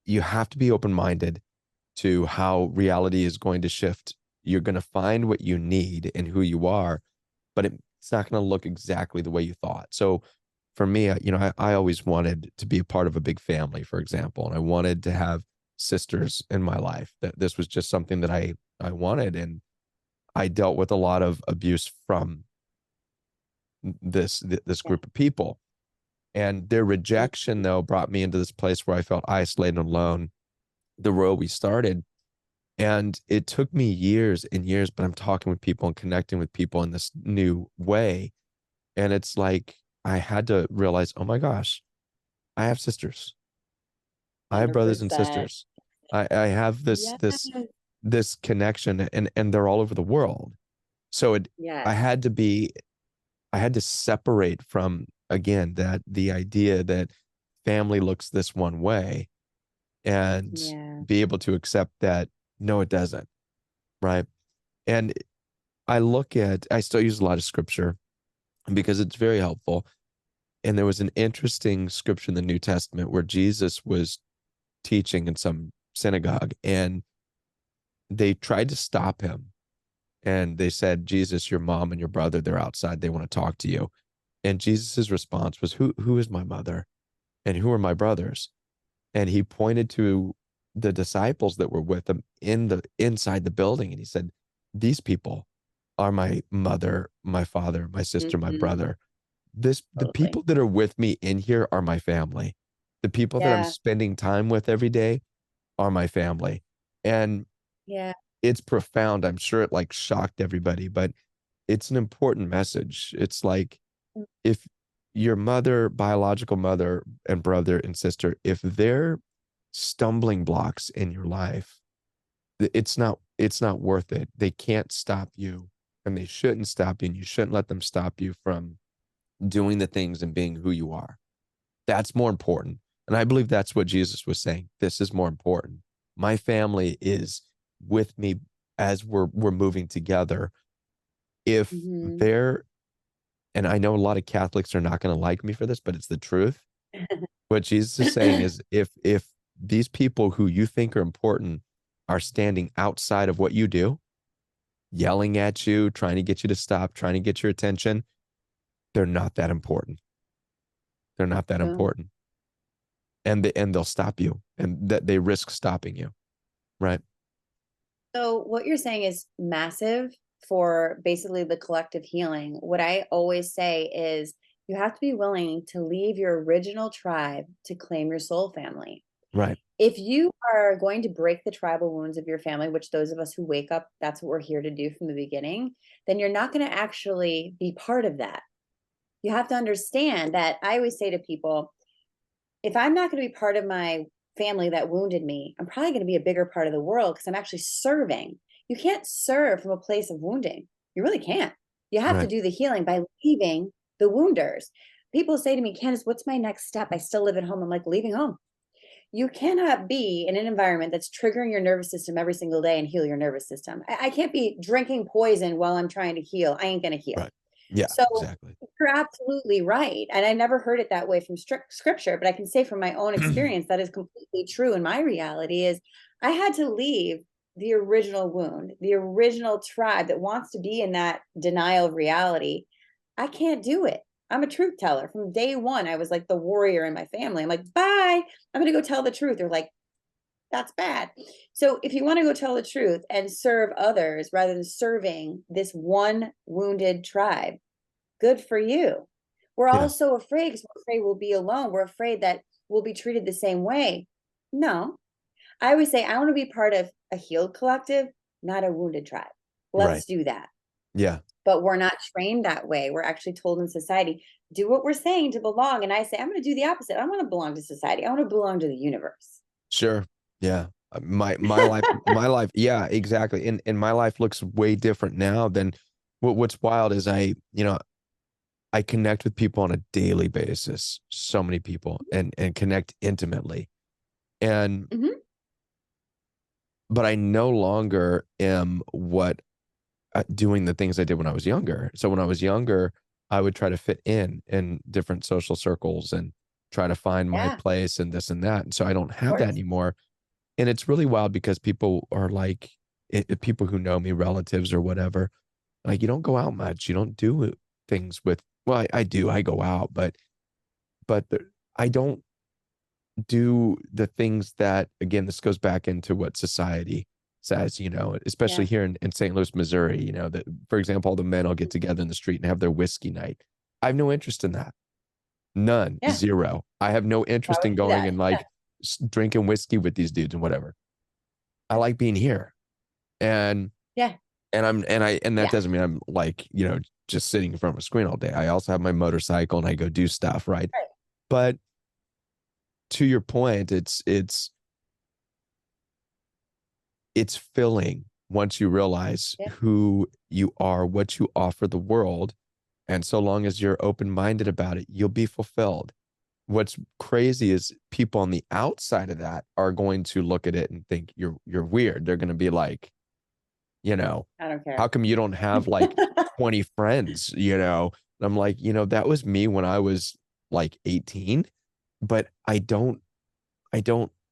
you have to be open-minded to how reality is going to shift. You're going to find what you need in who you are, but it's not going to look exactly the way you thought. So for me, I always wanted to be a part of a big family, for example, and I wanted to have sisters in my life. That this was just something that I wanted, and I dealt with a lot of abuse from this Yeah. group of people, and their rejection though brought me into this place where I felt isolated and alone. The road we started, and it took me years and years, but I'm talking with people and connecting with people in this new way. And it's like I had to realize, oh my gosh, I have sisters. I have brothers and 100%. sisters. I have this Yes. this connection, and they're all over the world. So I Yes. had to be I had to separate from, again, that the idea that family looks this one way, and Yeah. be able to accept that no, it doesn't, right? And I still use a lot of scripture because it's very helpful. And there was an interesting scripture in the New Testament where Jesus was teaching in some synagogue, and they tried to stop him. And they said, Jesus, your mom and your brother, they're outside. They want to talk to you. And Jesus's response was, who is my mother and who are my brothers? And he pointed to the disciples that were with him inside the building. And he said, these people are my mother, my father, my sister, my Mhm. brother. The Totally. people that are with me in here are my family. The people that I'm Yeah. spending time with every day are my family. And Yeah. it's profound. I'm sure it like shocked everybody, but it's an important message. It's like, if your mother, biological mother and brother and sister, if they're stumbling blocks in your life, it's not worth it. They can't stop you, and they shouldn't stop you, and you shouldn't let them stop you from doing the things and being who you are. That's more important. And I believe that's what Jesus was saying. This is more important. My family is with me as we're moving together. If Mhm. they're And I know a lot of Catholics are not going to like me for this, but it's the truth. What Jesus is saying is, if these people who you think are important are standing outside of what you do, yelling at you, trying to get you to stop, trying to get your attention, they're not that important. They're not that Boom. important. And they'll stop you, and that they risk stopping you, right? So what you're saying is massive for basically the collective healing. What I always say is you have to be willing to leave your original tribe to claim your soul family. Right. If you are going to break the tribal wounds of your family, which those of us who wake up, that's what we're here to do from the beginning, then you're not going to actually be part of that. You have to understand that I always say to people, if I'm not going to be part of my family that wounded me, I'm probably going to be a bigger part of the world because I'm actually serving. You can't serve from a place of wounding. You really can't. You have to Right. do the healing by leaving the wounders. People say to me, Candace, what's my next step? I still live at home. I'm like, leaving home. You cannot be in an environment that's triggering your nervous system every single day and heal your nervous system. I can't be drinking poison while I'm trying to heal. I ain't going to heal. Right. Yeah, So exactly. you're absolutely right. And I never heard it that way from scripture, but I can say from my own experience that is completely true. And my reality is I had to leave the original wound, the original tribe that wants to be in that denial of reality. I can't do it. I'm a truth teller. From day one, I was like the warrior in my family. I'm like, bye. I'm going to go tell the truth. They're like, that's bad. So if you want to go tell the truth and serve others rather than serving this one wounded tribe, good for you. We're all Yeah. so afraid because we're afraid we'll be alone. We're afraid that we'll be treated the same way. No, I always say, I want to be part of a healed collective, not a wounded tribe. Right. Let's do that. Yeah. But we're not trained that way. We're actually told in society, do what we're saying to belong. And I say, I'm going to do the opposite. I don't want to belong to society. I want to belong to the universe. Sure. Yeah. My life, yeah, exactly. And my life looks way different now than what's wild is I connect with people on a daily basis, so many people, and connect intimately. And Mhm. but I no longer am doing the things I did when I was younger. So when I was younger, I would try to fit in different social circles, and try to find my Yeah, of place and this and that. And so I don't have that course. anymore. And it's really wild because people are like, people who know me, relatives or whatever, like, you don't go out much. You don't do things with, well, I do, I go out, but I don't do the things that, again, this goes back into what society says, especially Yeah. here in St. Louis, Missouri, that, for example, all the men will get together in the street and have their whiskey night. I have no interest in that. None, Yeah. zero. I have no Why interest would in you do going that? and Yeah. like drinking whiskey with these dudes and whatever. I like being here. And Yeah. and that Yeah. doesn't mean I'm like, just sitting in front of a screen all day. I also have my motorcycle and I go do stuff, right? Right. But to your point, it's filling once you realize Yeah. who you are, what you offer the world. And so long as you're open-minded about it, you'll be fulfilled. What's crazy is people on the outside of that are going to look at it and think you're weird. They're going to be like, you know, I don't care. how come you don't have like 20 friends, And I'm like, that was me when I was like 18, but I don't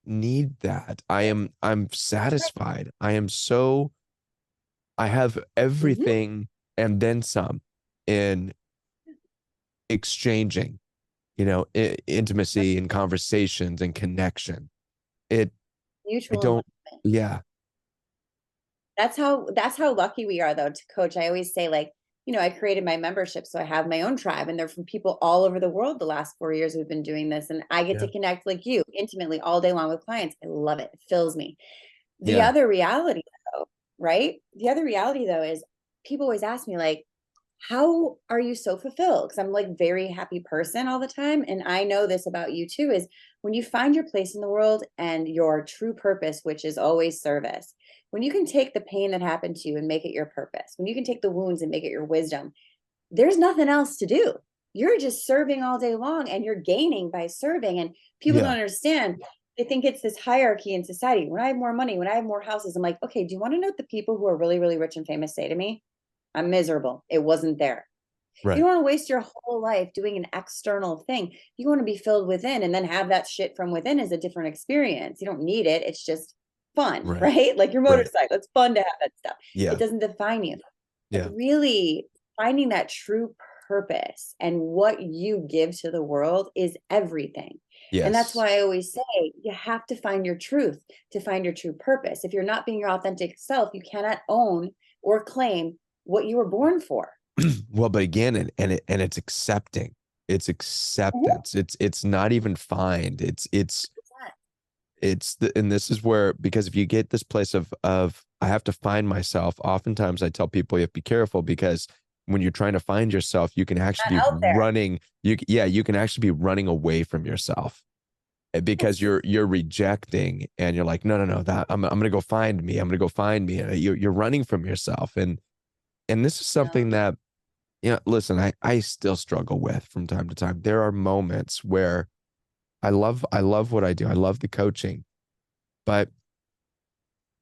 need that. I'm Right. satisfied. I have Mhm. everything and then some in exchanging, intimacy and conversations and connection. It, I Mutual don't, alignment. yeah, That's how lucky we are though to coach. I always say like, I created my membership, so I have my own tribe, and they're from people all over the world. The last 4 years we've been doing this, and I get yeah, to connect like you intimately all day long with clients. I love it. It fills me. The yeah, other reality though, right? The other reality though is people always ask me like, how are you so fulfilled? Because I'm like very happy person all the time. And I know this about you too, is when you find your place in the world and your true purpose, which is always service, when you can take the pain that happened to you and make it your purpose, when you can take the wounds and make it your wisdom, there's nothing else to do. You're just serving all day long and you're gaining by serving. And people don't yeah, understand. They think it's this hierarchy in society. When I have more money, when I have more houses, I'm like, okay, do you want to know what the people who are really, really rich and famous say to me? I'm miserable. It wasn't there. You right, don't want to waste your whole life doing an external thing. You want to be filled within and then have that shit from within as a different experience. You don't need it. It's just fun, right, right? Like your right, motorcycle. It's fun to have that stuff. It yeah, doesn't define you. But yeah, really finding that true purpose and what you give to the world is everything. And that's yes. why I always say you have to find your truth to find your true purpose. If you're not being your authentic self, you cannot own or claim what you were born for. Well, but again, and it's accepting. It's Mhm. acceptance. It's not even find. And this is where, because if you get this place of I have to find myself, oftentimes I tell people you have to be careful, because when you're trying to find yourself, you can actually Not be out there. running. You can actually be running away from yourself, because Yes. you're rejecting, and you're like, no, no, no, that I'm gonna go find me. I'm gonna go find me. And you're running from yourself, and this is No. something that, listen, I still struggle with from time to time. There are moments where I love what I do. I love the coaching, but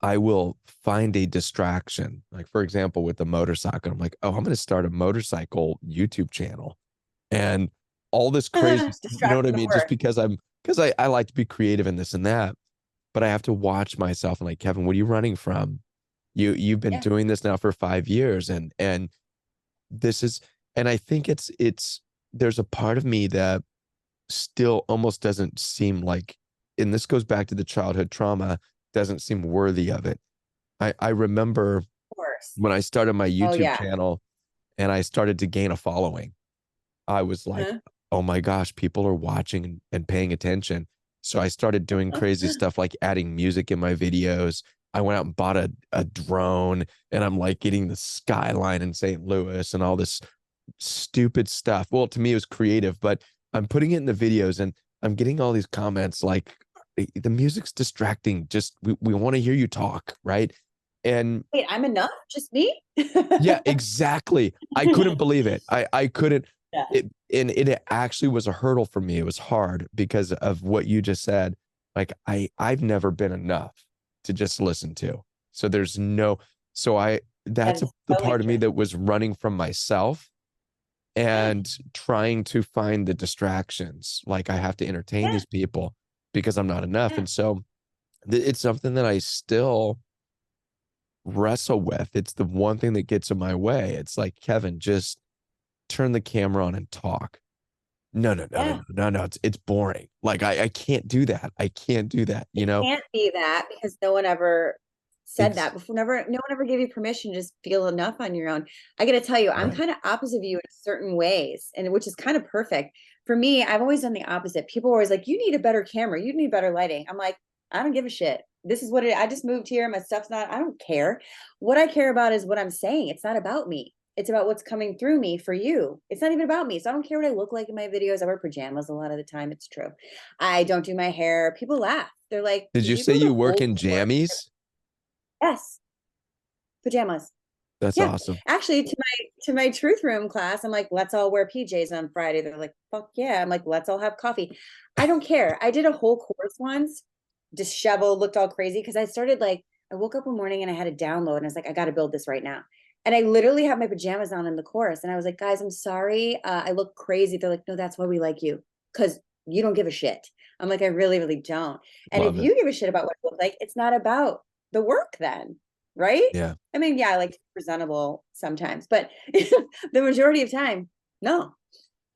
I will find a distraction. Like, for example, with the motorcycle, I'm like, oh, I'm going to start a motorcycle YouTube channel and all this crazy stuff. You know Distract what I from mean? Just work. because I like to be creative in this and that, but I have to watch myself and like, Kevin, what are you running from? You've been Yeah. doing this now for 5 years, and this is, and I think it's there's a part of me that still almost doesn't seem like, and this goes back to the childhood trauma, doesn't seem worthy of it. I remember Of course. when I started my Oh YouTube yeah. channel and I started to gain a following, I was like, Uh-huh. oh my gosh, people are watching and paying attention. So I started doing crazy stuff like adding music in my videos. I went out and bought a drone, and I'm like getting the skyline in St. Louis and all this stupid stuff. Well, to me, it was creative, but I'm putting it in the videos and I'm getting all these comments like, the music's distracting. Just, we want to hear you talk, right? And Wait, I'm enough? Just me? yeah, exactly. I couldn't believe it. I couldn't. Yeah. It actually was a hurdle for me. It was hard because of what you just said. Like, I've never been enough to just listen to. So there's no, so I That that's is the totally part of true. me that was running from myself. and trying to find the distractions. Like I have to entertain Yeah, these people because I'm not enough. yeah, And so it's something that I still wrestle with. It's the one thing that gets in my way. It's like, Kevin, just turn the camera on and talk. No, no, no, no, yeah. no, no, no. It's boring. Like I can't do that. I can't do that. It can't be that because no one ever said Ex that before. No one ever gave you permission to just feel enough on your own. I got to tell you, I'm right. kind of opposite of you in certain ways, and which is kind of perfect for me. I've always done the opposite. People are always like, "You need a better camera. You need better lighting." I'm like, I don't give a shit. This is what I just moved here. My stuff's not. I don't care. What I care about is what I'm saying. It's not about me. It's about what's coming through me for you. It's not even about me. So I don't care what I look like in my videos. I wear pajamas a lot of the time. It's true. I don't do my hair. People laugh. They're like, Did "Did you you say go you the work whole in course?" jammies? Yes, pajamas. That's Yeah. awesome. Actually, to my truth room class, I'm like, let's all wear PJs on Friday. They're like, fuck yeah. I'm like, let's all have coffee. I don't care. I did a whole course once, disheveled, looked all crazy because I started like, I woke up one morning and I had a download and I was like, I got to build this right now. And I literally have my pajamas on in the course. And I was like, guys, I'm sorry. I look crazy. They're like, no, that's why we like you because you don't give a shit. I'm like, I really, really don't. And if Love it. you give a shit about what it looks like, it's not about the work then, right? Yeah. I mean, yeah, I like to be presentable sometimes, but the majority of time, no.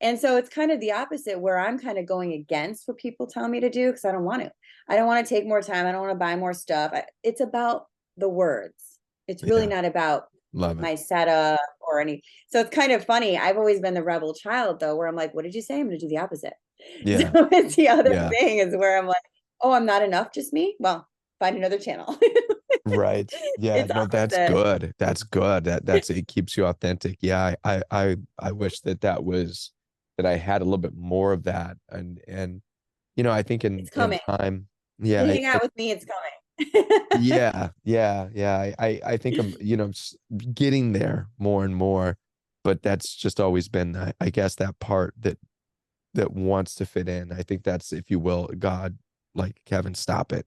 And so it's kind of the opposite where I'm kind of going against what people tell me to do because I don't want to. I don't want to take more time. I don't want to buy more stuff. It's about the words. It's really Yeah. not about Love it. my setup or any. So it's kind of funny. I've always been the rebel child though, where I'm like, what did you say? I'm going to do the opposite. Yeah. So it's the other Yeah. thing is where I'm like, oh, I'm not enough, just me. Well, find another channel. Right. Yeah. It's No, that's opposite. good. That's good. That's it keeps you authentic. Yeah. I wish that I had a little bit more of that. And I think in It's in coming. time, yeah, You hang out with me, it's coming. yeah. I think I'm, getting there more and more, but that's just always been, I guess, that part that wants to fit in. I think that's, if you will, God, like, Kevin, stop it.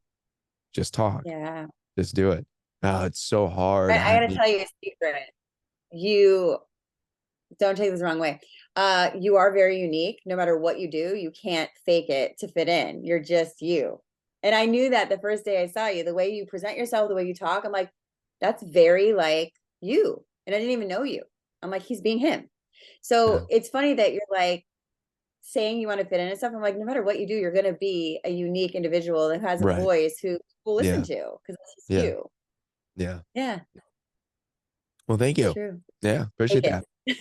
Just talk. Yeah. Just do it. Oh, it's so hard. I I gotta mean, tell you a secret. You don't take this the wrong way. You are very unique. No matter what you do, you can't fake it to fit in. You're just you. And I knew that the first day I saw you, the way you present yourself, the way you talk, I'm like, that's very like you. And I didn't even know you. I'm like, he's being him. yeah, So it's funny that you're like saying you want to fit in and stuff. I'm like, no matter what you do, you're gonna be a unique individual that has a right. voice who will listen Yeah, to because it's just yeah, you. yeah. Yeah, Well, thank it's you. true. Yeah, Take appreciate that. it.